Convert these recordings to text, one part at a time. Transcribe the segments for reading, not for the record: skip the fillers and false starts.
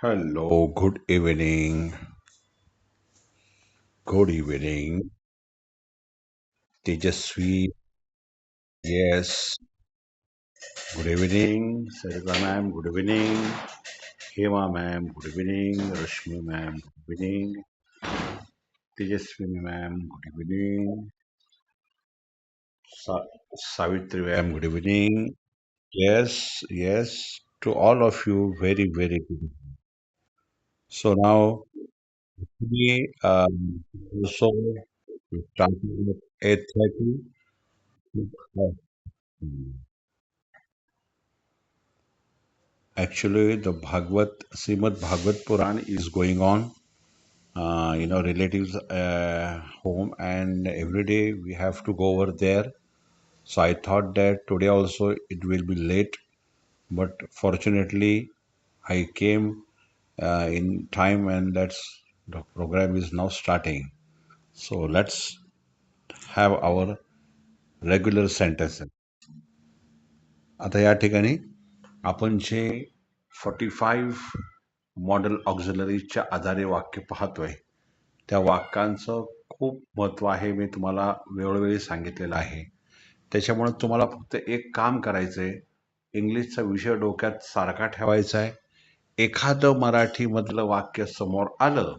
Hello, good evening. Good evening. Tejasvi, yes. Good evening. Sarita ma'am, good evening. Hema ma'am, good evening. Rashmi ma'am, good evening. Tejasvi ma'am, good evening. Savitri ma'am, good evening. Yes, yes. To all of you, very, very good. So now, we also starting at 8:30. Actually, the Srimad Bhagavad Puran is going on, relatives' home, and every day we have to go over there. So I thought that today also it will be late, but fortunately I came in time, and the program is now starting. So let's have our regular sentences. आता या ठिकाणी आपण जे 45 model ऑक्झिलरीच्या आधारे वाक्य पाहतोय त्या वाक्यांचं खूप महत्त्व आहे. मी तुम्हाला वेळोवेळी सांगितलेलं आहे. त्याच्यामुळे तुम्हाला फक्त एक काम करायचं आहे, इंग्लिशचा विषय डोक्यात सारखा ठेवायचा आहे. एखादं मराठीमधलं वाक्य समोर आलं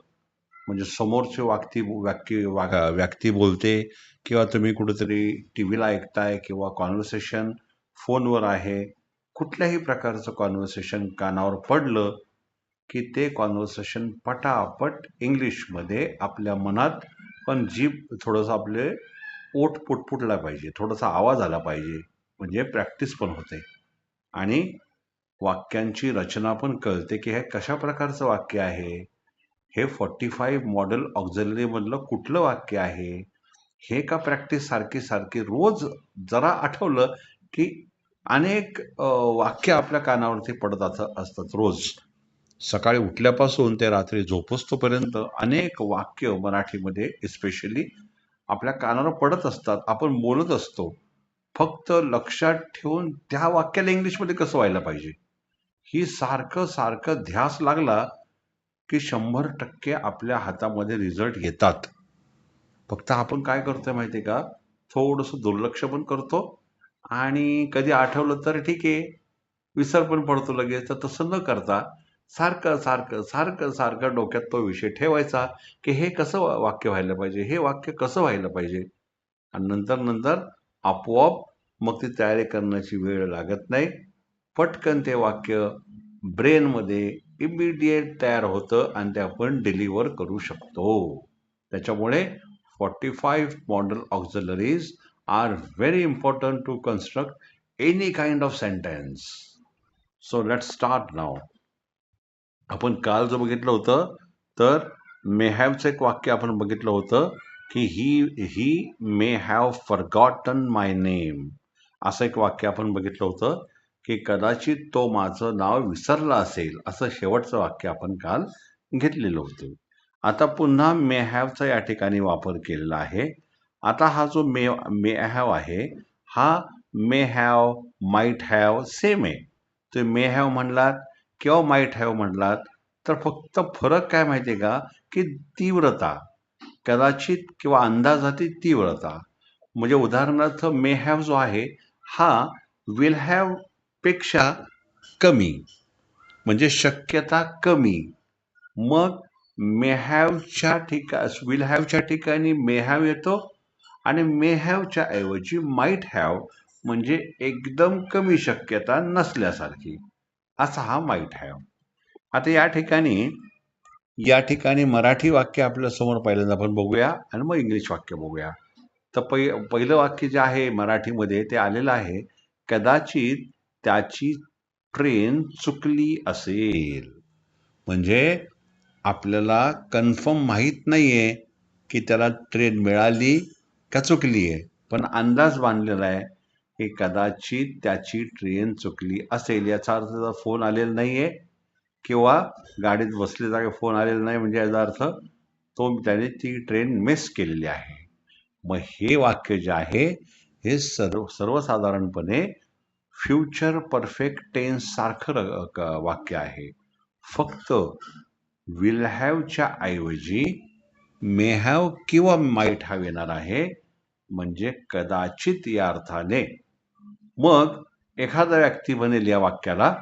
म्हणजे समोरचे व्यक्ती बोलते किंवा तुम्ही कुठेतरी टी व्हीला ऐकताय किंवा कॉन्व्हर्सेशन फोनवर आहे, कुठल्याही प्रकारचं कॉन्व्हर्सेशन कानावर पडलं की ते कॉन्व्हर्सेशन पटापट इंग्लिशमध्ये आपल्या मनात पण जीभ थोडंसं आपले ओठ पुटपुटला पाहिजे, थोडासा आवाज आला पाहिजे, म्हणजे प्रॅक्टिस पण होते आणि वाक्यांची रचना पण कळते की हे कशा प्रकारचं वाक्य आहे, हे 45 मॉडेल ऑक्झिलरी मधलं कुठलं वाक्य आहे, हे का प्रॅक्टिस सारखी सारखी रोज जरा आठवलं की अनेक वाक्य आपल्या कानावरती पडत असतात रोज. सकाळी उठल्यापासून ते रात्री झोपस्तोपर्यंत अनेक वाक्य मराठीमध्ये स्पेशली आपल्या कानावर पडत असतात. आपण बोलत असतो. फक्त लक्षात ठेवून त्या वाक्याला इंग्लिशमध्ये कसं व्हायला पाहिजे, ही सारखं सारखं ध्यास लागला की 100% आपल्या हातामध्ये रिझल्ट येतात. फक्त आपण काय करतोय माहिती आहे का, थोडंसं दुर्लक्ष पण करतो आणि कधी आठवलं तर ठीक आहे, विसर पण पडतो लगेच. तर तसं न करता सारखं सारखं सारखं सारखं डोक्यात तो विषय ठेवायचा की हे कसं वाक्य व्हायला पाहिजे, हे वाक्य कसं व्हायला पाहिजे, आणि नंतर नंतर आपोआप मग ती तयारी करण्याची वेळ लागत नाही. पटकन ते वाक्य ब्रेनमध्ये इमिडिएट तयार होतं आणि ते आपण डिलिव्हर करू शकतो. त्याच्यामुळे 45 modal auxiliaries are very important to construct any kind of sentence. So let's start now. आपण काल जो बघितलं होतं, तर मे हॅवचं एक वाक्य आपण बघितलं होतं की he may have forgotten my name, असं एक वाक्य आपण बघितलं होतं की कदाचित तो माझं नाव विसरला असेल, असं शेवटचं वाक्य आपण काल घेतलेलं होतं. आता पुन्हा मे हॅवचा या ठिकाणी वापर केलेला आहे. आता हा जो मे मे हॅव आहे, हा may have, might have same आहे. ते मे हॅव म्हणलात किंवा माईट हॅव म्हणलात तर फक्त फरक काय माहितीये का, की तीव्रता, कदाचित किंवा अंदाजाची तीव्रता. म्हणजे उदाहरणार्थ मे हॅव जो आहे हा विल हॅव पेक्षा कमी, म्हणजे शक्यता कमी. मग मे हॅवच्या विल हॅवच्या ठिकाणी मे हॅव येतो आणि मे हॅवच्या ऐवजी माईट हॅव, म्हणजे एकदम कमी शक्यता नसल्यासारखी, असा हा माईट हॅव. आता या ठिकाणी मराठी वाक्य आपल्या समोर पहिल्यांदा आपण बघूया आणि मग इंग्लिश वाक्य बघूया. तर पहिलं वाक्य जे आहे मराठीमध्ये ते आलेलं आहे, कदाचित त्याची ट्रेन चुकली असेल. म्हणजे आपल्याला कन्फर्म माहीत नाहीये की त्याला ट्रेन मिळाली का चुकली आहे, पण अंदाज बांधलेला आहे की कदाचित त्याची ट्रेन चुकली असेल. याचा अर्थ त्याचा फोन आलेला नाहीये किंवा गाडीत बसले जागे फोन आलेला नाही, म्हणजे याचा अर्थ त्याने ती ट्रेन मिस केलेली आहे. मग हे वाक्य जे आहे हे सर्वसाधारणपणे फ्युचर परफेक्ट टेन्स सारखं वाक्य आहे. फक्त विल हॅवच्या ऐवजी मे हॅव किंवा माईट हॅव येणार आहे, म्हणजे कदाचित या अर्थाने. मग एखादा व्यक्ती म्हणेल या वाक्याला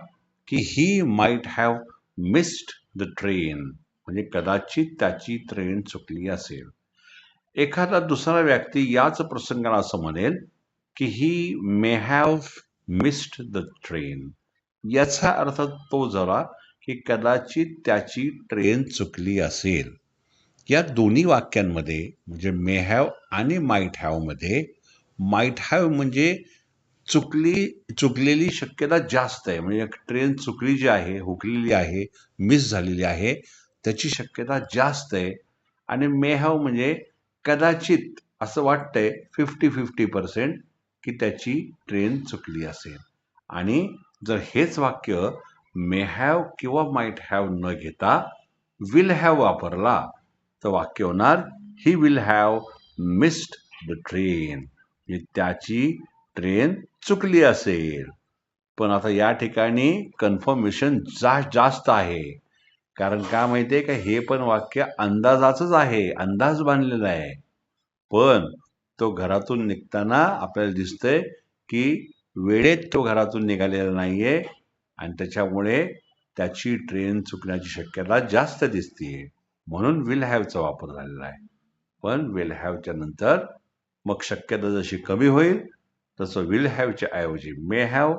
की he might have missed the train, म्हणजे कदाचित त्याची ट्रेन चुकली असेल. एखादा दुसरा व्यक्ती याच प्रसंगाला असं म्हणेल की he may have missed the train. याचा अर्थ तो जरा की कदाचित त्याची ट्रेन चुकली असेल. या दोन्ही वाक्यांमध्ये म्हणजे मे हॅव आणि माईट हॅव मध्ये माईट हॅव म्हणजे चुकलेली शक्यता जास्त आहे, म्हणजे ट्रेन चुकली जी आहे, हुकलेली आहे, मिस झालेली आहे, त्याची शक्यता जास्त आहे. आणि मे हॅव म्हणजे कदाचित असं वाटतंय 50-50% की त्याची ट्रेन चुकली असेल. आणि जर हेच वाक्य मे हॅव किंवा माईट हॅव न घेता विल हॅव वापरला तर वाक्य होणार he will have missed the train, त्याची ट्रेन चुकली असेल. पण आता या ठिकाणी कन्फर्मेशन जास्त आहे, कारण का माहितीये का, हे पण वाक्य अंदाजाचंच आहे, अंदाज बांधलेला आहे. पण तो घरातून निघताना आपल्याला दिसतंय की वेळेत तो घरातून निघालेला नाहीये आणि त्याच्यामुळे त्याची ट्रेन चुकण्याची शक्यता जास्त दिसतीये. म्हणून विल हॅवचा वापर झालेला आहे. पण विल हॅवच्या नंतर मग शक्यता जशी कमी होईल तसं विल हॅवच्या ऐवजी मे हॅव,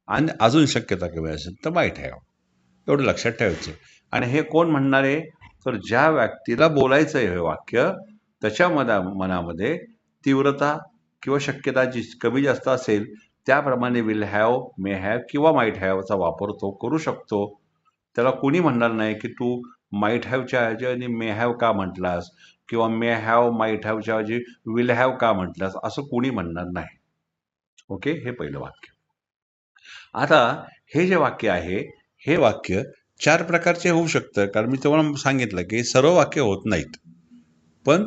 आणि अजून शक्यता कमी असेल तर माईट हॅव, एवढं लक्षात ठेवायचं. आणि हे कोण म्हणणार आहे, तर ज्या व्यक्तीला बोलायचं आहे हे वाक्य त्याच्या मनामध्ये तीव्रता किंवा शक्यता जी कमी जास्त असेल त्याप्रमाणे विल हॅव, मे हॅव किंवा माईट हॅवचा वापर तो करू शकतो. त्याला कोणी म्हणणार नाही की तू माईट हॅवच्या ऐवजी मे हॅव का म्हटलास, किंवा मे हॅव माईट हॅवच्या ऐवजी विल हॅव का म्हटलास, असं कोणी म्हणणार नाही. ओके, हे पहिलं वाक्य. आता हे जे वाक्य आहे हे वाक्य चार प्रकारचे होऊ शकतं, कारण मी तुम्हाला सांगितलं की सर्व वाक्य होत नाहीत, पण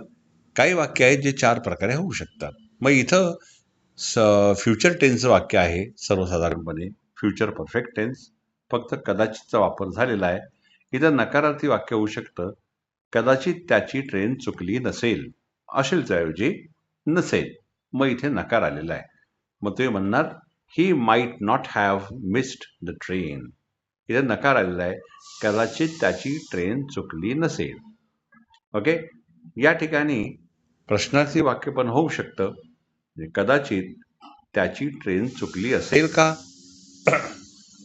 काही वाक्य आहेत जे चार प्रकारे होऊ शकतात. मग इथं फ्युचर टेन्सचं वाक्य आहे, सर्वसाधारणपणे फ्युचर परफेक्ट टेन्स, फक्त कदाचितचा वापर झालेला आहे. इथं नकारार्थी वाक्य होऊ शकतं, कदाचित त्याची ट्रेन चुकली नसेल, असेलच्या ऐवजी नसेल, मग इथे नकार आलेला आहे. मग तुम्ही म्हणणार he might not have missed the train, इथे नकार आलेला आहे, कदाचित त्याची ट्रेन चुकली नसेल. ओके, या ठिकाणी प्रश्नार्थी वाक्य पण होऊ शकतं, कदाचित त्याची ट्रेन चुकली असेल का,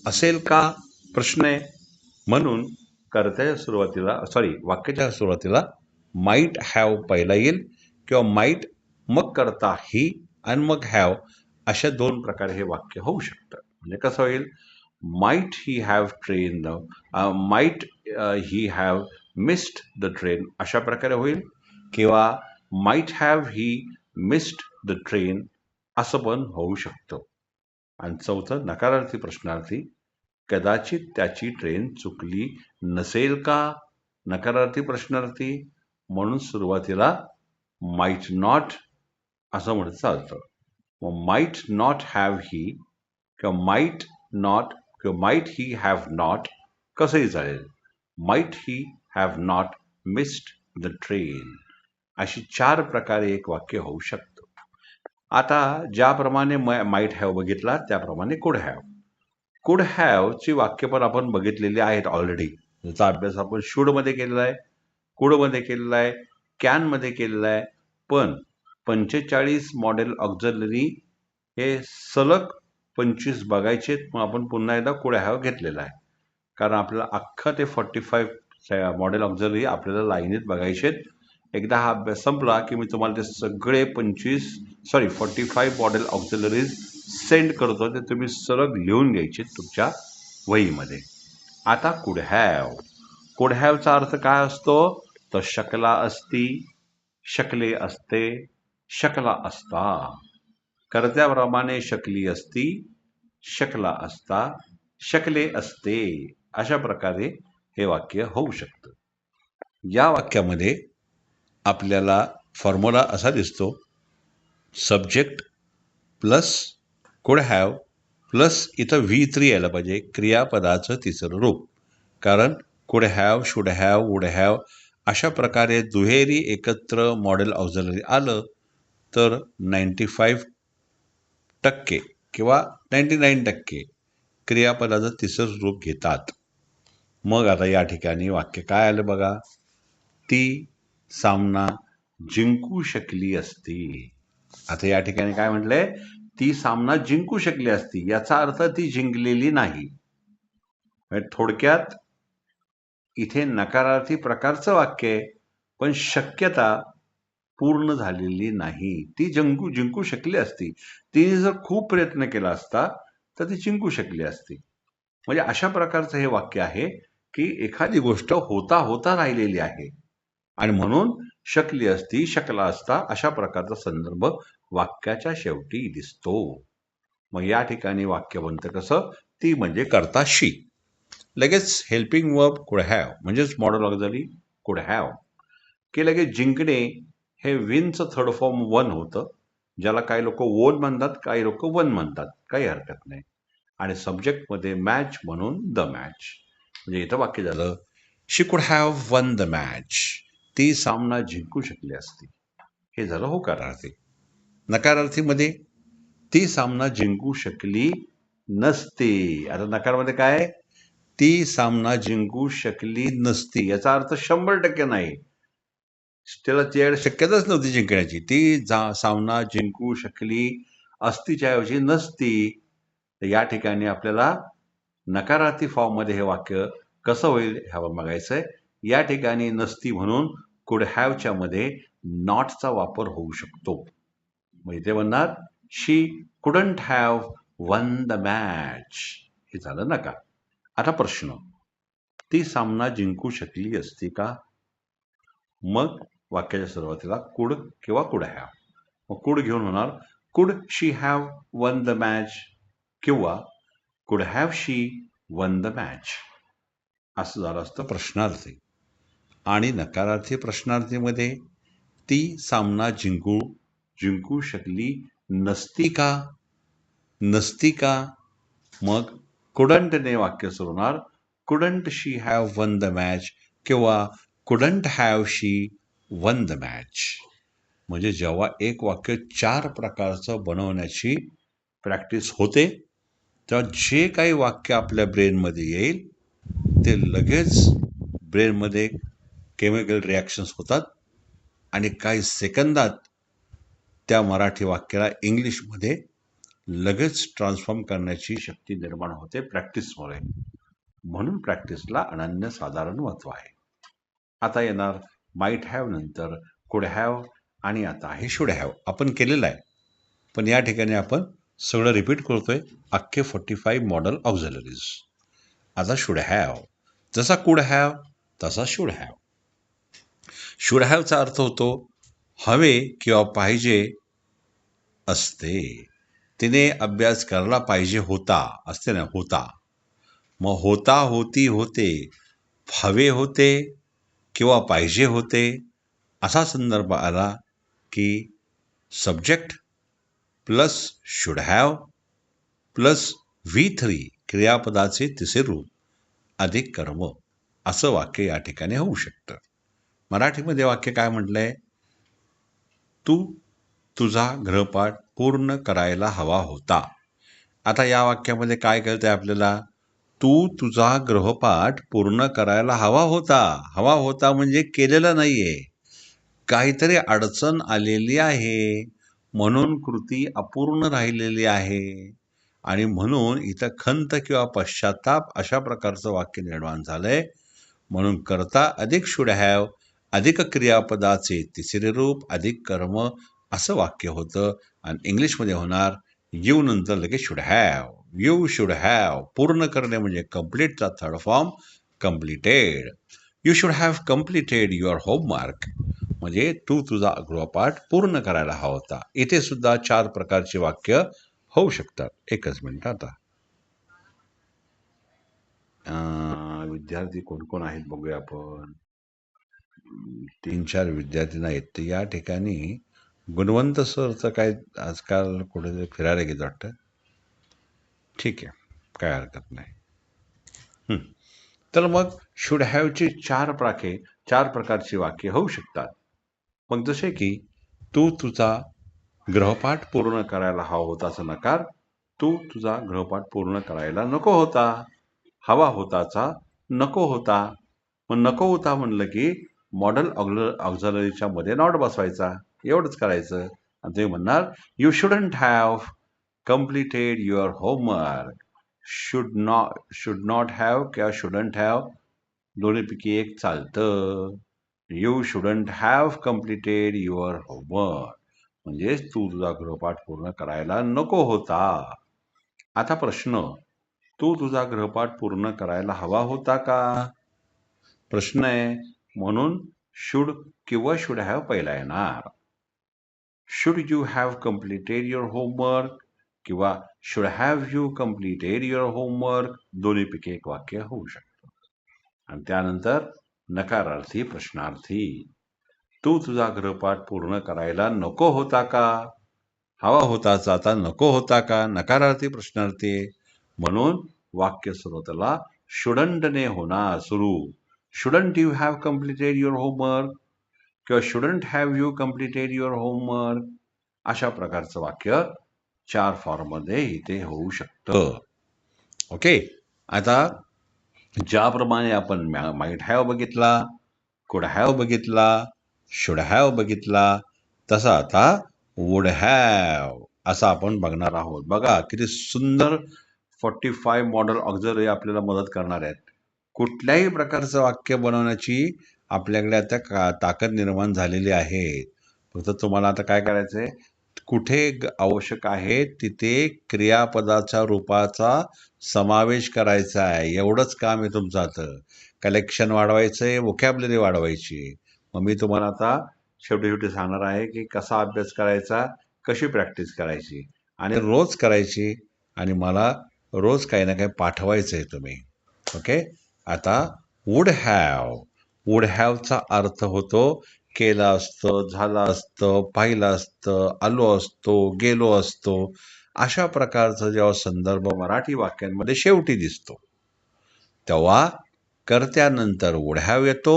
असेल का प्रश्न आहे. म्हणून कर्त्याच्या सुरुवातीला वाक्याच्या सुरुवातीला माईट हॅव पहिला येईल, किंवा माईट मग करता ही आणि मग हॅव, अशा दोन प्रकारे हे वाक्य होऊ शकतं. म्हणजे कसं होईल, might he have train, might he have missed the train, अशा प्रकारे होईल, किंवा might have he missed the train, असं पण होऊ शकतं. आणि चौथं नकारार्थी प्रश्नार्थी, कदाचित त्याची ट्रेन चुकली नसेल का, नकारार्थी प्रश्नार्थी, म्हणून सुरुवातीला माईट नॉट असं म्हणत चालतं. मग माईट नॉट हॅव ही किंवा माईट नॉट किंवा माईट ही हॅव नॉट कसंही चालेल, might he have not missed the train, अशी चार प्रकारे एक वाक्य होऊ शकतं. आता ज्याप्रमाणे माईट हॅव बघितला त्याप्रमाणे कुड हॅव ची वाक्य पण आपण बघितलेली आहेत ऑलरेडी. याचा अभ्यास आपण शुड मध्ये केलेला आहे, कुड मध्ये केलेला आहे, कॅन मध्ये केलेला आहे. पण 45 मॉडेल ऑक्झिलरी हे सलग 25 बघायचे, मग आपण पुन्हा एकदा कुड हॅव घेतलेला आहे, कारण आपल्याला अख्खं ते 45 मॉडेल ऑक्झिलरी आपल्याला लाईनीत बघायचे. एकदा हा अभ्यास संपला की मी तुम्हाला ते सगळे 45 मॉडेल ऑक्झिलरीज सेंड करतो, ते तुम्ही सलग लिहून घ्यायचे तुमच्या वहीमध्ये. आता कुड हॅवचा अर्थ काय असतो, तर शकला असती, शकले असते, शकला असता. कर्त्याप्रमाणे शकली असती, शकला असता, शकले असते, अशा प्रकारे हे वाक्य होऊ शकतं. या वाक्यामध्ये आपल्याला फॉर्म्युला असा दिसतो, सब्जेक्ट प्लस कुड हॅव प्लस इथं V3 यायला पाहिजे, क्रियापदाचं तिसरं रूप. कारण कुड have, should have, would have अशा प्रकारे दुहेरी एकत्र मॉडेल ऑक्झिलरी आलं तर 95% किंवा 99% क्रियापदाचं तिसरं रूप घेतात. मग आता या ठिकाणी वाक्य काय आलं बघा, ती सामना जिंकू शकली असती. आता या ठिकाणी काय म्हटलंय, ती सामना जिंकू शकली असती, याचा अर्थ ती जिंकलेली नाही. म्हणजे थोडक्यात इथे नकारार्थी प्रकारचं वाक्य आहे, पण शक्यता पूर्ण झालेली नाही. ती जिंकू शकली असती. तिने जर खूप प्रयत्न केला असता तर ती जिंकू शकली असती. म्हणजे अशा प्रकारचं हे वाक्य आहे की एखादी गोष्ट होता होता राहिलेली आहे आणि म्हणून शकली असती, शकला असता अशा प्रकारचा संदर्भ वाक्याच्या शेवटी दिसतो. मग या ठिकाणी वाक्य बनतं कसं, ती म्हणजे कर्ता शी. लगेच हेल्पिंग वर्ब कुड हॅव म्हणजेच मॉडल ऑक्झिलरी कुड हॅव की लगेच जिंकणे हे विनचं थर्ड फॉर्म वन होतं, ज्याला काही लोक वोन म्हणतात, काही लोक वन म्हणतात, काही हरकत नाही. आणि सब्जेक्टमध्ये मॅच म्हणून द मॅच. म्हणजे इथं वाक्य झालं, शी कुड हॅव वन द मॅच. ती सामना जिंकू शकली असती. हे झालं होकारार्थी. नकारार्थीमध्ये ती सामना जिंकू शकली नसती. आता नकारमध्ये काय, ती सामना जिंकू शकली नसती याचा अर्थ 100% नाही. त्याला त्यावेळेस शक्यताच नव्हती जिंकण्याची. ती सामना जिंकू शकली असतीच्या ऐवजी नसती. तर या ठिकाणी आपल्याला नकारार्थी फॉर्ममध्ये हे वाक्य कसं होईल ह्यावर बघायचंय. या ठिकाणी नसती म्हणून कुड हॅवच्या मध्ये नॉटचा वापर होऊ शकतो. मग इथे म्हणणार she couldn't have won the match. हे झालं नकार. आता प्रश्न, ती सामना जिंकू शकली असती का? मग वाक्याच्या सुरुवातीला कुड किंवा कुड हॅव. मग कुड घेऊन होणार कुड शी हॅव वन द मॅच किंवा कुड have she won the match असं झालं असतं प्रश्नार्थी. आणि नकारार्थी प्रश्नार्थीमध्ये ती सामना जिंकू शकली नसती का? नसती का? मग कुडंटने वाक्य सुरू होणार couldn't she have won the match किंवा couldn't have she won the match. म्हणजे जेव्हा एक वाक्य 4 प्रकारचं बनवण्याची प्रॅक्टिस होते तेव्हा जे काही वाक्य आपल्या ब्रेनमध्ये येईल ते लगेच ब्रेनमध्ये केमिकल रिॲक्शन्स होतात आणि काही सेकंदात त्या मराठी वाक्याला इंग्लिशमध्ये लगेच ट्रान्सफॉर्म करण्याची शक्ती निर्माण होते प्रॅक्टिसमुळे. म्हणून प्रॅक्टिसला अनन्यसाधारण महत्व आहे. आता येणार माईट हॅव नंतर कुड हॅव आणि आता आहे शुड हॅव. आपण केलेलं आहे, पण या ठिकाणी आपण सगळं रिपीट करतोय, अख्खे 45 मॉडल ऑक्झिलरीज. आता शुड हॅव, जसा कुड हॅव तसा शुड हॅव. शुड हॅवचा अर्थ होतो हवे किंवा पाहिजे असते. तिने अभ्यास करायला पाहिजे होता असते ना, होता. मग होता, होती, होते, हवे होते किंवा पाहिजे होते असा संदर्भ आला की subject plus should have plus V3 क्रियापदाचे तिसरे रूप अधिक कर्म असं वाक्य या ठिकाणी होऊ शकतं. मराठीमध्ये वाक्य काय म्हटलंय, तू तुझा गृहपाठ पूर्ण करायला हवा होता. आता या वाक्यामध्ये काय कळतंय आपल्याला, तू तुझा गृहपाठ पूर्ण करायला हवा होता. हवा होता म्हणजे केलेला नाहीये, काहीतरी अडचण आलेली आहे म्हणून कृती अपूर्ण राहिलेली आहे आणि म्हणून इथं खंत किंवा पश्चाताप अशा प्रकारचं वाक्य निर्माण झालंय. म्हणून करता अधिक शुड हॅव अधिक क्रियापदाचे तिसरे रूप अधिक कर्म असं वाक्य होतं. आणि इंग्लिशमध्ये होणार यू नंतर लगेच should have. You should have पूर्ण करणे म्हणजे कम्प्लीटचा third form completed. You should have completed your homework म्हणजे तू तुझा गृहपाठ पूर्ण करायला हवा होता. इथे सुद्धा 4 प्रकारचे वाक्य होऊ शकतात. एकच मिनिट. आता विद्यार्थी कोण कोण आहेत बघूया आपण. 3-4 विद्यार्थी नाहीत. तर या ठिकाणी गुणवंत सरचं काय आजकाल कुठे फिरायला गेलं वाटतं. ठीक आहे, काय हरकत नाही. तर मग शुड हॅवची चार प्रकारची वाक्य होऊ शकतात. मग जसे की तू तुझा गृहपाठ पूर्ण करायला हवा होताचा नकार, तू तुझा गृहपाठ पूर्ण करायला नको होता. हवा होताचा नको होता. मग नको होता म्हणलं की मॉडल ऑक्झलरीच्या मध्ये नॉट बसवायचा, एवढंच करायचं. आणि तुम्ही म्हणणार you shouldn't have completed your homework. Should not have किंवा शुडंट हॅव दोन्हीपैकी एक चालतं. You shouldn't have completed your homework म्हणजेच तू तुझा गृहपाठ पूर्ण करायला नको होता. आता प्रश्न, तू तुझा गृहपाठ पूर्ण करायला हवा होता का? प्रश्न आहे, म्हणून शुड किंवा शुड हॅव पहिला येणार. Should you have completed your homework किंवा should have you completed your homework दोन्हीपैकी एक वाक्य होऊ शकतं. आणि त्यानंतर नकारार्थी प्रश्नार्थी, तू तुझा गृहपाठ पूर्ण करायला नको होता का? हवा होताचा आता नको होता का? नकारार्थी प्रश्नार्थी, म्हणून वाक्य सुरुवातीला शुडंटने होणार सुरू. Shouldn't you have completed your homework किंवा shouldn't have you completed your homework, अशा प्रकारचं वाक्य चार फॉर्ममध्ये इथे होऊ शकतं. ओके. आता ज्याप्रमाणे आपण माईट हॅव बघितला, कुड हॅव बघितला, शुड हॅव बघितला, तसा आता वुड हॅव असा आपण बघणार आहोत. बघा किती सुंदर 45 मॉडल ऑक्झिलरी आपल्याला मदत करणार आहेत. कुठल्याही प्रकारचं वाक्य बनवण्याची आपल्याकडे आता ताकद निर्माण झालेली आहे. फक्त तुम्हाला आता काय करायचंय, कुठे आवश्यक आहे तिथे क्रियापदाच्या रूपाचा समावेश करायचा आहे. एवढंच काम आहे तुमचं. आता कलेक्शन वाढवायचंय, व्होकॅब्युलरी वाढवायची. मग मी तुम्हाला आता शेवटी शेवटी सांगणार आहे की कसा अभ्यास करायचा, कशी प्रॅक्टिस करायची आणि रोज करायची, आणि मला रोज काही ना काही पाठवायचं आहे तुम्ही. ओके. आता वुड हॅवचा अर्थ होतो केलं असतं, झालं असतं, पाहिलं असतं, आलो असतो, गेलो असतो. अशा प्रकारचा जेव्हा संदर्भ मराठी वाक्यांमध्ये शेवटी दिसतो तेव्हा कर्त्यानंतर वुड हॅव येतो,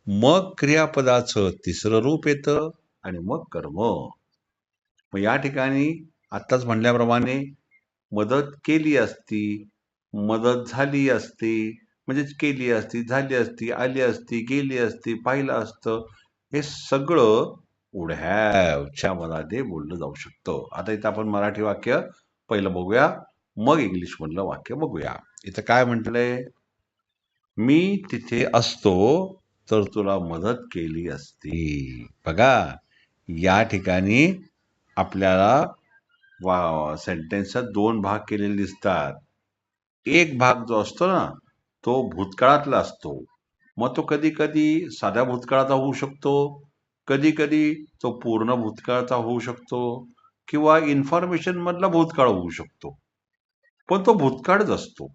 मग क्रियापदाचं तिसरं रूप येतं आणि मग कर्म. मग या ठिकाणी आत्ताच म्हणल्याप्रमाणे मदत केली असती, मदत झाली असती, म्हणजेच केली असती, झाली असती, आली असती, गेली असती, पाहिलं असतं, हे सगळं वुड हॅवच्या मध्ये बोललं जाऊ शकतं. आता इथं आपण मराठी वाक्य पहिलं बघूया, मग इंग्लिश मधलं वाक्य बघूया. इथं काय म्हटलंय, मी तिथे असतो तर तुला मदत केली असती. बघा या ठिकाणी आपल्याला सेंटेन्सचा दोन भाग केलेले दिसतात. एक भाग जो असतो ना तो भूतकाळातला असतो. मग तो कधी कधी साध्या भूतकाळाचा होऊ शकतो, कधी कधी तो पूर्ण भूतकाळाचा होऊ शकतो, किंवा इन्फॉर्मेशन मधला भूतकाळ होऊ शकतो. पण तो भूतकाळच असतो.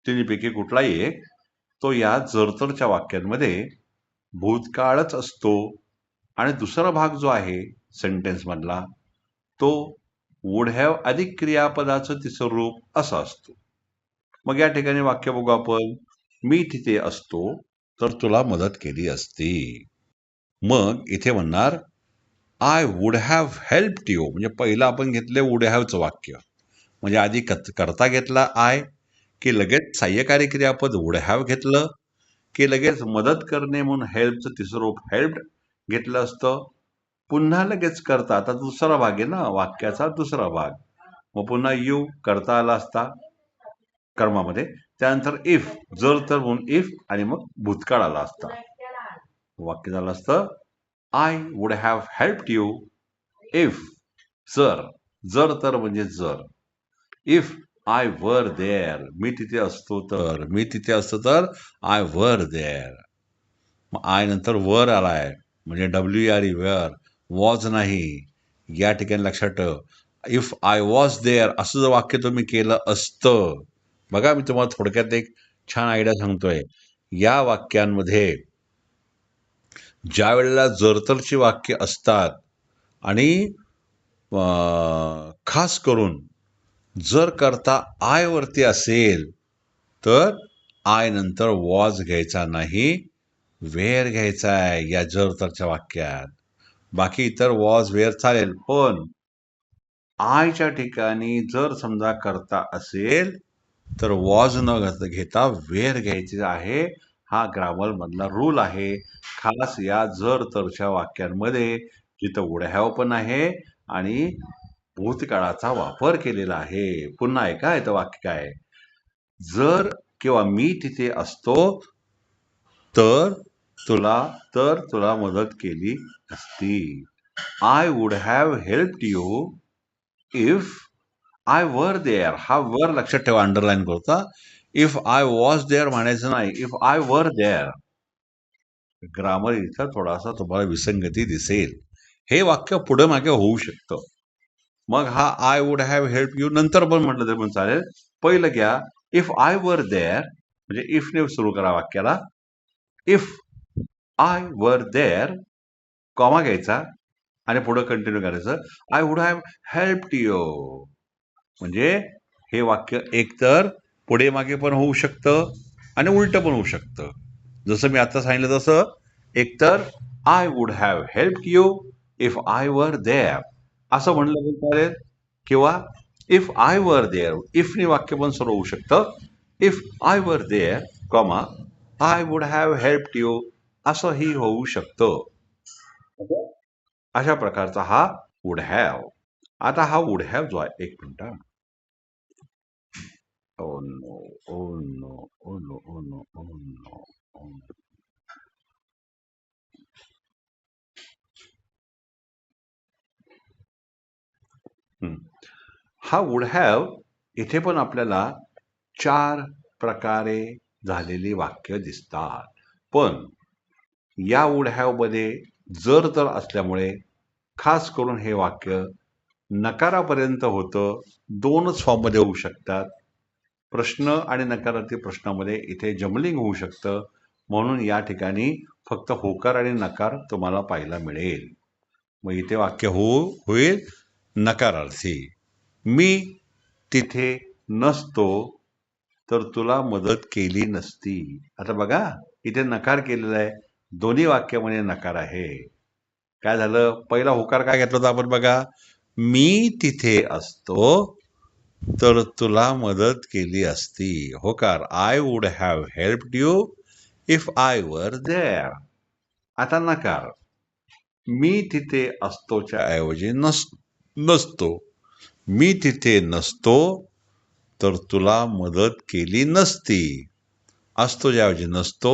तिन्हीपैकी कुठलाही एक तो या जरतरच्या वाक्यांमध्ये भूतकाळच असतो. आणि दुसरा भाग जो आहे सेंटेन्स मधला तो वुड हॅव अधिक क्रियापदाचं तिसरं रूप असं असतो. मग या ठिकाणी वाक्य बघू आपण, मी तिथे असतो तर तुला मदत केली असती. मग इथे म्हणणार I would have helped you, म्हणजे पहिलं आपण घेतले वुड हॅवचं वाक्य, म्हणजे आधी करता घेतला आय, की लगेच सहाय्यकारी क्रियापद वुड हॅव घेतलं, की लगेच मदत करणे म्हणून हेल्पचं तिसरं रूप हेल्प्ड घेतलं असतं, पुन्हा लगेच करता. आता दुसरा भाग आहे ना वाक्याचा, दुसरा भाग. मग पुन्हा यू करता आला असता कर्मामध्ये, त्यानंतर इफ जर तर म्हणून इफ, आणि मग भूतकाळ आला असता. वाक्य झालं असतं I would have helped you if, जर तर म्हणजे जर, इफ आय वर देअर, मी तिथे असतो तर आय वर देअर. मग आय नंतर वर आलाय म्हणजे WR वेअर, वॉज नाही. या ठिकाणी लक्षात ठेव, इफ आय वॉज देअर असं जर वाक्य तुम्ही केलं असतं. बघा मी तुम्हाला थोडक्यात एक छान आयडिया सांगतोय. या वाक्यांमध्ये ज्या वेळेला जरतरची वाक्य असतात आणि खास करून जर करता आय वरती असेल तर आय नंतर वॉज घ्यायचा नाही, वेअर घ्यायचा आहे या जर तरच्या वाक्यात. बाकी इतर वॉज वेअर चालेल, पण आयच्या ठिकाणी जर समजा करता असेल तर वॉज न घेता वेअर घ्यायचे आहे. हा ग्रामर मधला रूल आहे, खास या जर तरच्या वाक्यांमध्ये जिथं वुड हॅव पण आहे आणि भूतकाळाचा वापर केलेला आहे. पुन्हा ऐका, इथं वाक्य काय, जर किंवा मी तिथे असतो तर तुला मदत केली असती. I would have helped you if I were there. हा वर लक्षात ठेवा, अंडरलाईन करता. इफ आय वॉज देअर म्हणायचं नाही, if I were there. Grammar इथं थोडासा तुम्हाला विसंगती दिसेल. हे वाक्य पुढे मागे होऊ शकतं. मग हा I would have help you नंतर पण म्हटलं तरी पण चालेल. पहिलं घ्या, इफ आय वर देअर, म्हणजे इफ ने सुरू करा वाक्याला. If I were there, comma घ्यायचा आणि पुढे कंटिन्यू करायचं. I would have helped you. म्हणजे हे वाक्य एकतर पुढे मागे पण होऊ शकतं आणि उलटं पण होऊ शकतं. जसं मी आता सांगितलं तसं, एकतर I would have help you if I were there असं म्हणलं पण चालेल, किंवा इफ आय वर देअर, इफने वाक्य पण सुरू होऊ शकतं. If I were there, comma I would have helped you असंही होऊ शकतं. अशा प्रकारचा हा वुड हॅव. आता हा वुड हॅव जो आहे, एक minute. Oh no, oh no, oh no, oh no, oh no, oh no. हा वुड हॅव इथे पण आपल्याला 4 प्रकारे झालेली वाक्य दिसतात. पण या वुड हॅव मध्ये जर तर असल्यामुळे खास करून हे वाक्य नकारापर्यंत होतं. 2च फॉर्ममध्ये होऊ शकतात. प्रश्न आणि नकारार्थी प्रश्नामध्ये इथे जमलिंग होऊ शकतं. म्हणून या ठिकाणी फक्त होकार आणि नकार तुम्हाला पाहायला मिळेल. मग इथे वाक्य होईल नकारार्थी. मी तिथे नसतो तर तुला मदत केली नसती. आता बघा, इथे नकार केलेला आहे, दोन्ही वाक्यामध्ये नकार आहे. काय झालं, पहिला होकार काय घेतला होता आपण बघा, मी तिथे असतो तर तुला मदत केली असती. होकार, I would have helped you if I were there. आता नकार, मी तिथे असतोच्या ऐवजी नसतो. मी तिथे नसतो तर तुला मदत केली नसती. असतोच्या ऐवजी नसतो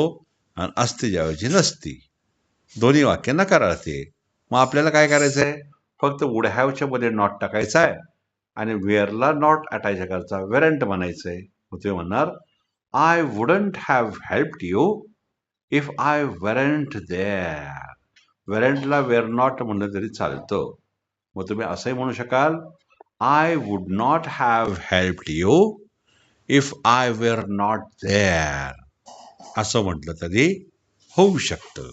आणि असतीच्या ऐवजी नसती. दोन्ही वाक्य नकारार्थी. मग आपल्याला काय करायचंय, फक्त वुड हॅवच्या मध्ये नॉट टाकायचा आहे आणि वेअरला नॉट अटॅच करायचा, वेरंट म्हणायचंय. मग तुम्ही म्हणणार, I wouldn't have helped you if I weren't there. वेरंटला वेअर नॉट म्हणलं तरी चालतं. मग तुम्ही असंही म्हणू शकाल, I would not have helped you if I were not there असं म्हटलं तरी होऊ शकतं.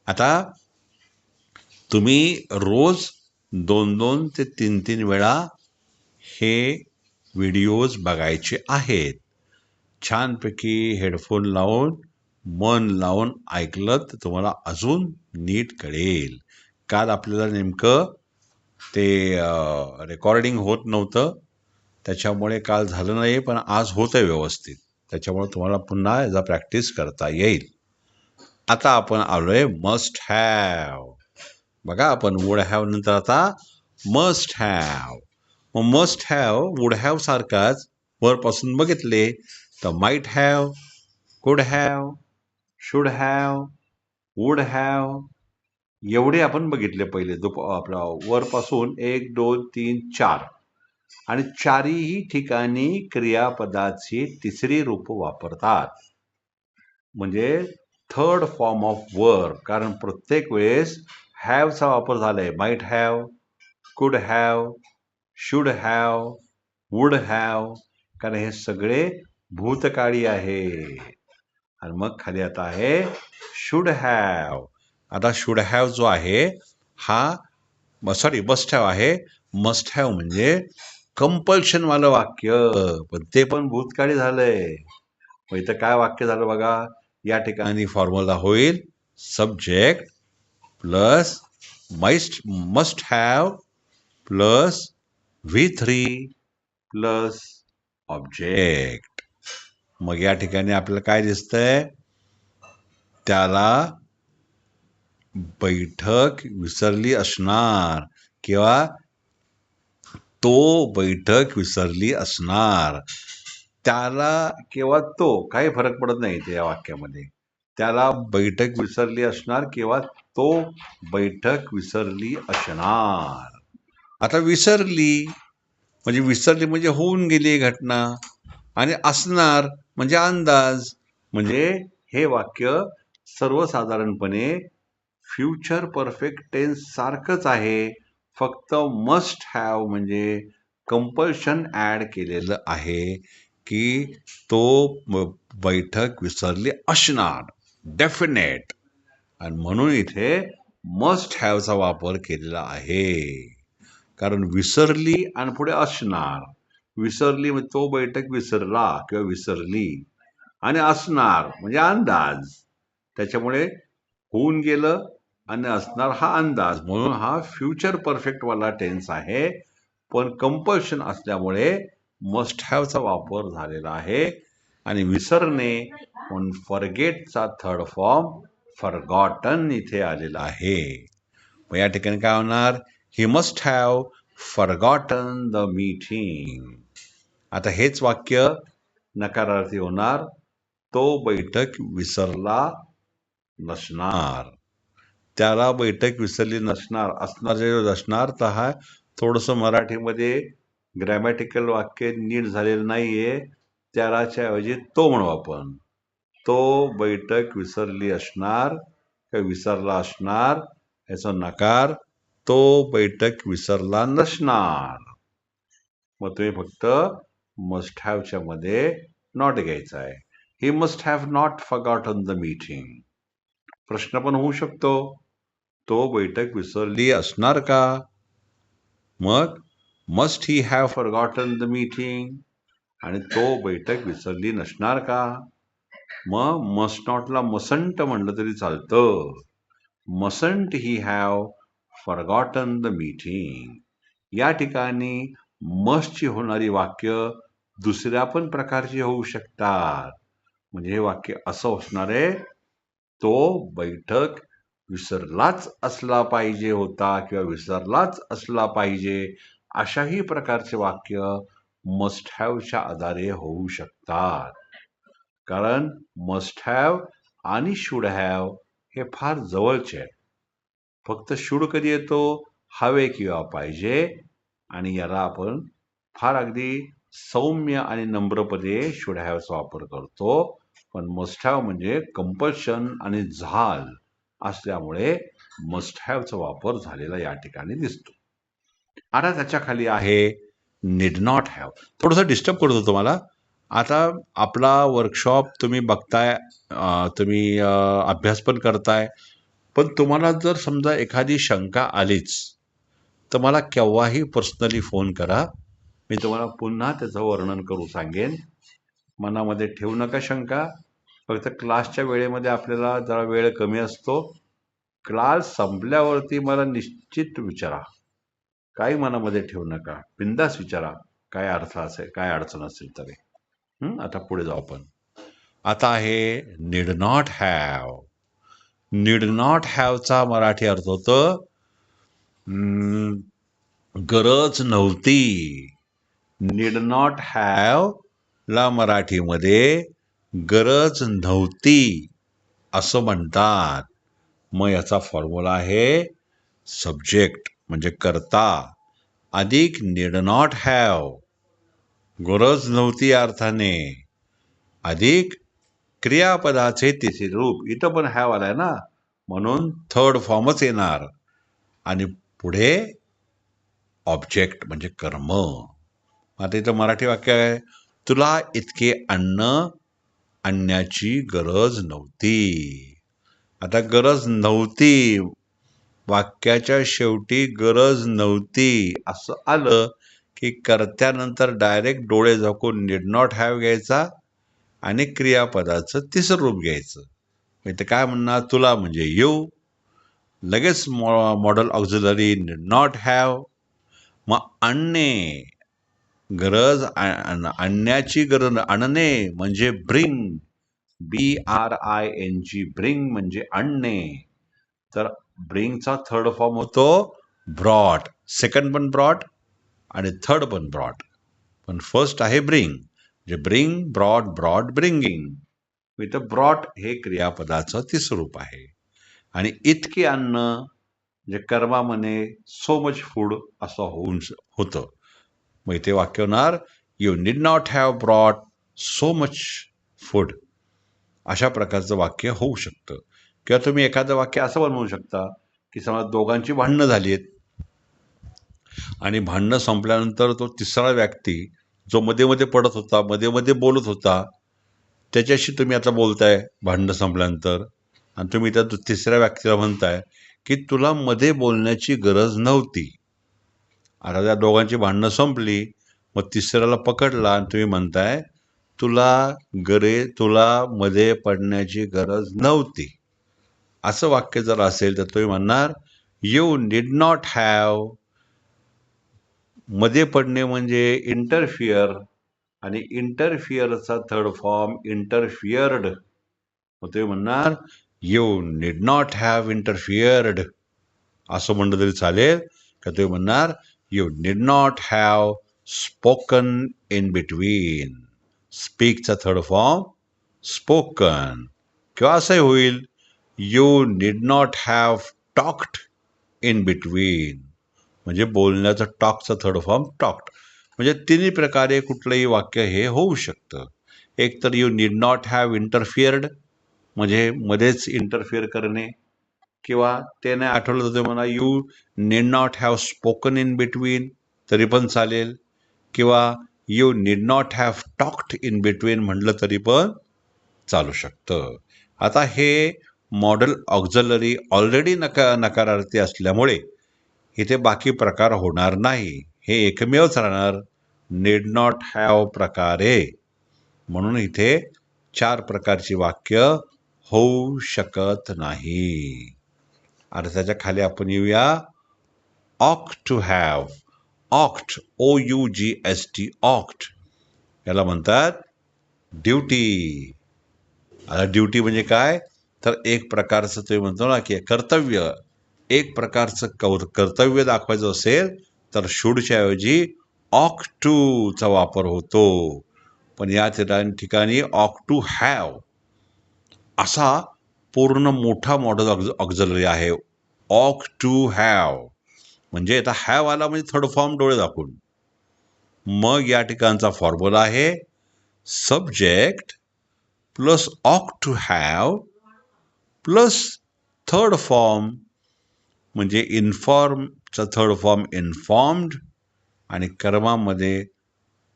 आता तुम्ही रोज 2-2 ते 3-3 वेळा हे व्हिडिओज बघायचे आहेत. छानपैकी हेडफोन लावून मन लावून ऐकलं तर तुम्हाला अजून नीट कळेल. काल आपल्याला नेमकं ते रेकॉर्डिंग होत नव्हतं, त्याच्यामुळे काल झालं नाही, पण आज होत आहे व्यवस्थित. त्याच्यामुळे तुम्हाला पुन्हा याचा प्रॅक्टिस करता येईल. आता आपण आलोय मस्ट हॅव. बघा, आपण वुड हॅव नंतर आता मस्ट हॅव. मग मस्ट हॅव वुड हॅव सारखाच वरपासून बघितले तर might have, could have, should have, would have एवढे आपण बघितले पहिले. आपला वरपासून 1, 2, 3, 4 आणि चारही ठिकाणी क्रियापदाची तिसरी रूप वापरतात, म्हणजे थर्ड फॉर्म ऑफ वर्ब. कारण प्रत्येक वेळेस हॅवचा वापर झालाय. Might have, could have, should have, would have, कारण हे सगळे भूतकाळी आहे. आणि मग खाली आता आहे शुड हॅव. आता शुड हॅव जो आहे हा मस्ट हॅव आहे. मस्ट हॅव म्हणजे कंपल्शन वालं वाक्य, पण ते पण भूतकाळी झालंय. मग इथं काय वाक्य झालं बघा, या ठिकाणी फॉर्म्युला होईल subject plus must have plus V3 plus object. मग या ठिकाणी आपल्याला काय दिसतंय, त्याला बैठक विसरली असणार किंवा तो बैठक विसरली असणार. त्याला किंवा तो काही फरक पडत नाही इथे या वाक्यामध्ये. त्याला बैठक विसरली असणार किंवा तो बैठक विसरली असणार. आता विसरली म्हणजे होऊन गेली घटना, आणि असणार म्हणजे अंदाज. म्हणजे हे वाक्य सर्वसाधारणपणे फ्युचर परफेक्ट टेन्स सारखंच आहे, फक्त मस्ट हॅव म्हणजे कंपल्शन ऍड केलेलं आहे की तो बैठक विसरली असणार, डेफिनेट. आणि म्हणून इथे मस्ट हॅवचा वापर केलेला आहे. कारण विसरली आणि पुढे असणार. विसरली म्हणजे तो बैठक विसरला किंवा विसरली, आणि असणार म्हणजे अंदाज. त्याच्यामुळे होऊन गेलं आणि असणार हा अंदाज, म्हणून हा फ्युचर परफेक्ट वाला टेन्स आहे. पण कंपल्शन असल्यामुळे मस्ट हॅवचा वापर झालेला आहे. आणि विसरणे म्हणून फॉरगेटचा थर्ड फॉर्म फॉरगॉटन इथे आलेला आहे. मग या ठिकाणी काय होणार, he must have forgotten the meeting. आता हेच वाक्य नकारार्थी होणार, तो बैठक विसरला नसणार. त्याला बैठक विसरली नसणार. असणार जे असणार तर हा थोडंसं मराठीमध्ये ग्रॅमॅटिकल वाक्य नीट झालेलं नाहीये. त्यालाच्या ऐवजी तो म्हणू आपण. तो बैठक विसरली असणार किंवा विसरला असणार, याचा नकार तो बैठक विसरला नसणार. मग तुम्ही फक्त मस्ट हॅवच्या मध्ये नॉट घ्यायचा आहे. He must have not forgotten the meeting. प्रश्न पण होऊ शकतो, तो बैठक विसरली असणार का? मग must he have forgotten the meeting, आणि तो बैठक विसरली नसणार का? मग मस्ट नॉटला मसंट म्हणलं तरी चालतं. Mustn't he have forgotten the meeting. या ठिकाणी मस्टची होणारी वाक्य दुसऱ्या पण प्रकारची होऊ शकतात. म्हणजे हे वाक्य असं असणार आहे, तो बैठक विसरलाच असला पाहिजे होता किंवा विसरलाच असला पाहिजे, अशाही प्रकारचे वाक्य मस्ट हॅवच्या आधारे होऊ शकतात. कारण मस्ट हॅव आणि शुड हॅव हे फार जवळचे आहेत. फक्त शुड कधी येतो, हवे किंवा पाहिजे, आणि याला आपण फार अगदी सौम्य आणि नम्रपणे शुड हॅवचा वापर करतो. पण मस्ट हॅव म्हणजे कंपल्शन आणि झाल असल्यामुळे मस्ट हॅवचा वापर झालेला या ठिकाणी दिसतो. आता त्याच्या खाली आहे नीड नॉट हॅव. थोडंसं डिस्टर्ब करतो तुम्हाला. आता आपला वर्कशॉप तुम्ही बघताय, तुम्ही अभ्यास पण करताय, पण तुम्हाला जर समजा एखादी शंका आलीच तर मला केव्हाही पर्सनली फोन करा. मी तुम्हाला पुन्हा त्याचं वर्णन करू सांगेन. मनामध्ये ठेवू नका शंका. फक्त क्लासच्या वेळेमध्ये आपल्याला जरा वेळ कमी असतो. क्लास संपल्यावरती मला निश्चित विचारा, काही मनामध्ये ठेवू नका, बिंदास विचारा, काय अर्थ असेल, काय अडचण असेल तरी. आता पुढे जाऊ आपण. आता आहे need not have. Need not हॅवचा मराठी अर्थ होतो गरज नव्हती. नीड नॉट हॅव ला मराठीमध्ये गरज नव्हती असं म्हणतात. मग याचा फॉर्म्युला आहे सब्जेक्ट म्हणजे कर्ता अधिक नीड नॉट हॅव, गरज नव्हती या अर्थाने, अधिक क्रियापदाचे तिसरे रूप. इथं पण हॅव आलाय ना, म्हणून थर्ड फॉर्मच येणार, आणि पुढे ऑब्जेक्ट म्हणजे कर्म. आता इथं मराठी वाक्य आहे, तुला इतके अन्न आणण्याची गरज नव्हती. आता गरज नव्हती, वाक्याच्या शेवटी गरज नव्हती असं आलं की कर्त्यानंतर डायरेक्ट डोळे झाकून नीड नॉट हॅव घ्यायचा आणि क्रियापदाचं तिसरं रूप घ्यायचं. म्हणजे काय म्हणणार, तुला म्हणजे यू, लगेच मॉडल ऑक्झिलरी नॉट हॅव. मग आणणे, गरज आणण्याची गरज, आणणे म्हणजे ब्रिंग, BRING, ब्रिंग म्हणजे आणणे. तर ब्रिंगचा थर्ड फॉर्म होतो ब्रॉट, सेकंड पण ब्रॉट आणि थर्ड पण ब्रॉट, पण फर्स्ट आहे ब्रिंग. म्हणजे ब्रिंग, ब्रॉट, ब्रॉट, ब्रिंगिंग. इथं ब्रॉट हे क्रियापदाचं तिसरं रूप आहे. आणि इतके अन्न म्हणजे कर्मामध्ये सो मच फूड असं होतं. मग इथे वाक्य होणार, you need not have brought so much food. अशा प्रकारचं वाक्य होऊ शकतं. किंवा तुम्ही एखादं वाक्य असं बनवू शकता की समजा दोघांची भांडणं झाली आहेत आणि भांडणं संपल्यानंतर तो तिसरा व्यक्ती जो मध्ये मध्ये पडत होता, मध्ये मध्ये बोलत होता, त्याच्याशी तुम्ही आता बोलताय भांडणं संपल्यानंतर, आणि तुम्ही त्या तिसऱ्या व्यक्तीला म्हणताय की तुला मध्ये बोलण्याची गरज नव्हती. आता त्या दोघांची भांडणं संपली, मग तिसऱ्याला पकडला आणि तुम्ही म्हणताय तुला मध्ये पडण्याची गरज नव्हती. असं वाक्य जर असेल तर तुम्ही म्हणणार, यू नीड नॉट हॅव. मध्ये पडणे म्हणजे इंटरफिअर, आणि इंटरफिअरचा थर्ड फॉर्म इंटरफिअर्ड. मग तुम्ही म्हणणार, you need not have interfered. असं म्हणलं तरी चालेल. का तुम्ही म्हणणार, you need not have spoken in between. स्पीकचा थर्ड फॉर्म स्पोकन. किंवा असंही होईल, you need not have talked in between. म्हणजे बोलण्याचं टॉकचं थर्ड फॉर्म टॉक्ड. म्हणजे तिन्ही प्रकारे कुठलंही वाक्य हे होऊ शकतं. एक तर यू नीड नॉट हॅव इंटरफिअर्ड म्हणजे मध्येच इंटरफिअर करणे, किंवा ते नाही आठवलं तर म्हणा you need not have spoken in between तरी पण चालेल, किंवा you need not have talked in between म्हटलं तरी पण चालू शकतं. आता हे मॉडल ऑक्झिलरी ऑलरेडी नकारार्थी असल्यामुळे इथे बाकी प्रकार होणार नाही. हे एकमेवच राहणार नीड नॉट हॅव प्रकारे. म्हणून इथे 4 प्रकारची वाक्य होऊ शकत नाही. आता त्याच्या खाली आपण येऊया, ought to have. Ought, OUGST, ought याला म्हणतात ड्युटी. आता ड्युटी म्हणजे काय, तर एक प्रकारचं तुम्ही म्हणतो ना की कर्तव्य, एक प्रकारचं कर्तव्य दाखवायचं असेल तर शूडच्या ऐवजी ऑक्ट टू चा वापर होतो. पण या ठिकाणी ऑक्ट टू हॅव असा पूर्ण मोठा मॉडल ऑक्झिलरी आहे. ऑक्ट टू हॅव म्हणजे आता हॅव आला म्हणजे थर्ड फॉर्म डोळे दाखवून. मग या ठिकाणचा फॉर्म्युला आहे subject plus ought to have plus third form म्हणजे इन्फॉर्मचा थर्ड फॉर्म इन्फॉर्म्ड, आणि कर्मामध्ये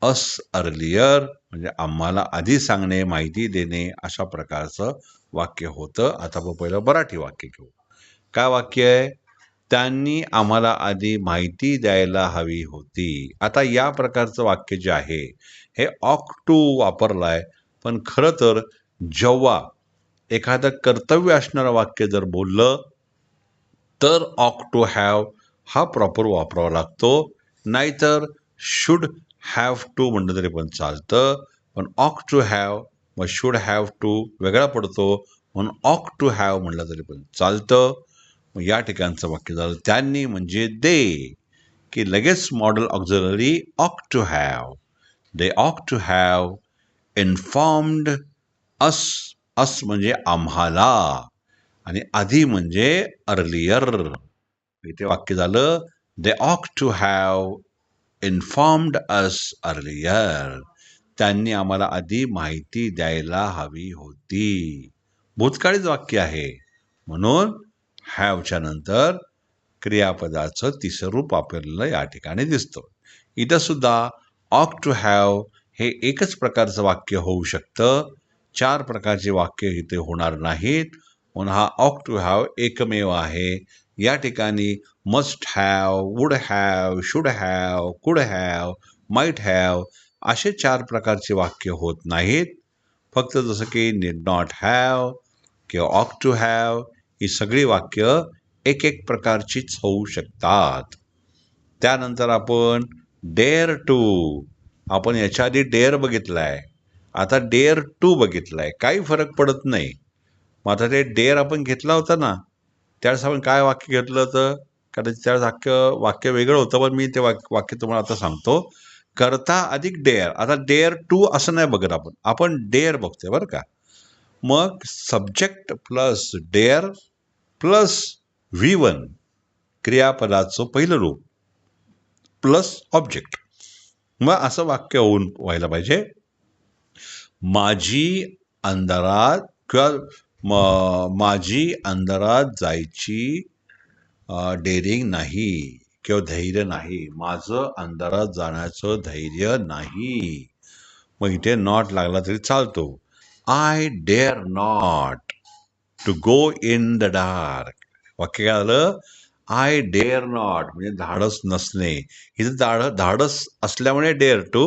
अस अर्लियर म्हणजे आम्हाला आधी सांगणे, माहिती देणे, अशा प्रकारचं वाक्य होतं. आता आपण पहिलं मराठी वाक्य घेऊ. काय वाक्य आहे, त्यांनी आम्हाला आधी माहिती द्यायला हवी होती. आता या प्रकारचं वाक्य जे आहे हे ऑक्ट टू वापरलाय, पण खरं तर जेव्हा एखादं कर्तव्य असणारं वाक्य जर बोललं तर ऑक्ट टू हॅव हा प्रॉपर वापरावा लागतो. नाहीतर शुड हॅव टू म्हणलं तरी पण चालतं. पण ऑक्ट टू हॅव मग शुड हॅव टू वेगळा पडतो, म्हणून ऑक्ट टू हॅव म्हणलं तरी पण चालतं. मग या ठिकाणचं वाक्य झालं त्यांनी म्हणजे दे, की लगेच modal auxiliary ought to have. They ought to have informed us. Us म्हणजे आम्हाला, आणि आधी म्हणजे अर्लियर. इथे वाक्य झालं they ought to have informed us earlier. त्यांनी आम्हाला आधी माहिती द्यायला हवी होती. भूतकाळीच वाक्य आहे, म्हणून हॅवच्या नंतर क्रियापदाचं तिसरं रूप वापरलेलं या ठिकाणी दिसतं. इथं सुद्धा ऑक्ट टू हॅव हे एकच प्रकारचं वाक्य होऊ शकतं. 4 प्रकारचे वाक्य इथे होणार नाहीत, म्हणून हा ऑक्ट टू हॅव एकमेव आहे. या ठिकाणी must have, would have, should have, could have, might have असे 4 प्रकारचे वाक्य होत नाहीत. फक्त जसं की नीड नॉट हॅव किंवा ऑक टू हॅव ही सगळी वाक्य एक एक प्रकारचीच होऊ शकतात. त्यानंतर आपण डेअर टू, आपण याच्या आधी डेअर बघितलाय, आता डेअर टू बघितलाय, काही फरक पडत नाही. मग आता ते डेअर आपण घेतला होता ना, त्यावेळेस आपण काय वाक्य घेतलं होतं? कदाचित त्यावेळेस वाक्य वेगळं होतं, पण मी ते वाक्य तुम्हाला आता सांगतो. करता अधिक डेअर. आता डेअर टू असं नाही बघत आपण, आपण डेअर बघतोय बरं का. मग subject plus dare plus V1 क्रियापदाचं पहिलं रूप प्लस ऑब्जेक्ट. मग असं वाक्य व्हायला पाहिजे. माझी अंधारात किंवा माझी अंधारात जायची डेअरिंग नाही किंवा धैर्य नाही. माझं अंधारात जाण्याचं धैर्य नाही. मग इथे नॉट लागला तरी चालतो. I dare not to go in the dark. वाक्य काय झालं? आय डेअर नॉट म्हणजे धाडस नसणे. हिचं धाडस असल्यामुळे डेअर टू,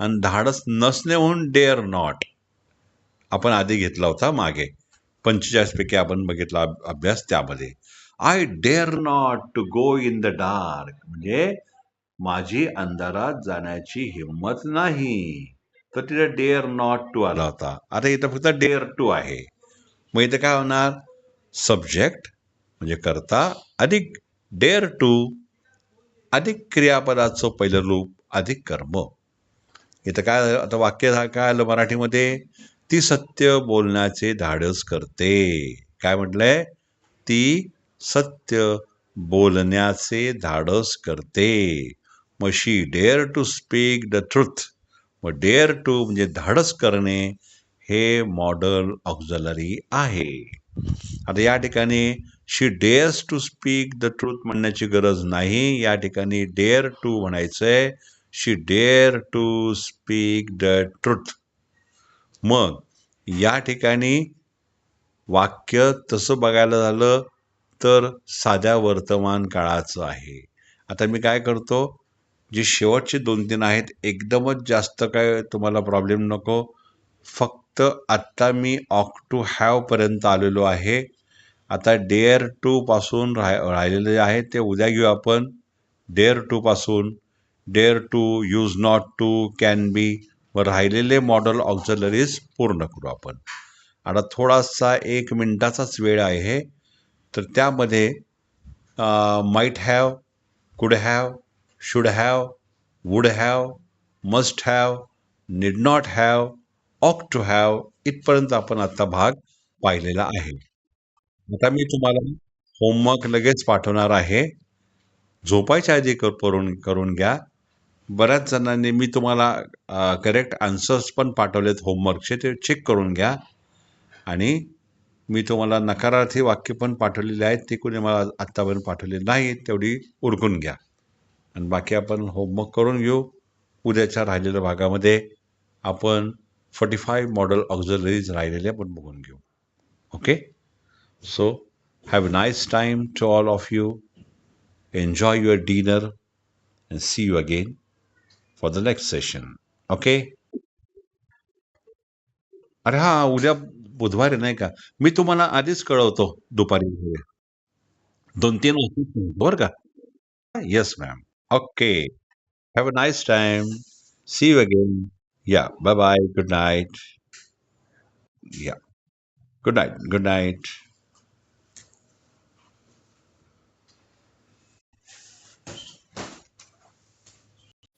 आणि धाडस नसणे म्हणून डेअर नॉट आपण आधी घेतला होता मागे. 45 पैकी आपण बघितला अभ्यास त्यामध्ये. I dare not to go in the dark म्हणजे माझी अंधारात जाण्याची हिंमत नाही. तर तिथे डेअर नॉट टू आला होता. आता इथं फक्त डेअर टू आहे. मग इथं काय होणार? सब्जेक्ट म्हणजे करता अधिक डेअर टू अधिक क्रियापदाचं पहिलं रूप अधिक कर्म. इथं काय आता वाक्य काय आलं मराठीमध्ये? ती सत्य बोलण्याचे धाडस करते. काय म्हटलंय? ती सत्य बोलण्याचे धाडस करते. मग she dare to speak the truth. मग डेअर टू म्हणजे धाडस करणे, हे मॉडल ऑक्झलरी आहे. आता या ठिकाणी she dares to speak the truth म्हणण्याची गरज नाही. या ठिकाणी डेअर टू म्हणायचंय. She dare to speak the truth. मग या ठिकाणी वाक्य तसं बघायला झालं तर साध्या वर्तमान काळाचं आहे. आता मी काय करतो, जे शेवटचे 2-3 आहेत एकदमच जास्त काय तुम्हाला प्रॉब्लेम नको. फक्त आत्ता मी ऑक टू हॅव पर्यंत आलेलो आहे. आता डेअर टू पासून राहिलेले आहे ते उद्या घेऊ आपण. डेअर टू पासून dare to, use not to, can be, व राहिलेले मॉडल ऑक्झलरीज पूर्ण करू आपण. आता थोडासा 1 मिनिटाचाच वेळ आहे, तर त्यामध्ये might have, could have, should have, would have, must have, need not have, ought to have इथपर्यंत आपण आता भाग पाहिलेला आहे. आता मी तुम्हाला होमवर्क लगेच पाठवणार आहे. झोपायच्या आधी करून घ्या. बऱ्याच जणांनी मी तुम्हाला करेक्ट आन्सर्स पण पाठवलेत होमवर्कचे, ते चेक करून घ्या. आणि मी तुम्हाला नकारार्थी वाक्य पण पाठवलेले आहेत, ते कोणी मला आत्तापर्यंत पाठवले नाही, तेवढी उरकून घ्या. आणि बाकी आपण होमवर्क करून घेऊ. उद्याच्या राहिलेल्या भागामध्ये आपण 45 मॉडल ऑक्झलरीज राहिलेले आपण बघून घेऊ. Okay? So have a nice time to all of you. Enjoy your dinner and see you again for the next session. Okay? अरे हा, उद्या बुधवार आहे नाही का? मी तुम्हाला आधीच कळवतो दुपारी 2-3 वाजता बरं का? Yes ma'am. Okay. Have a nice time. See you again. या. Bye bye. Good night. या. Good night. Good night.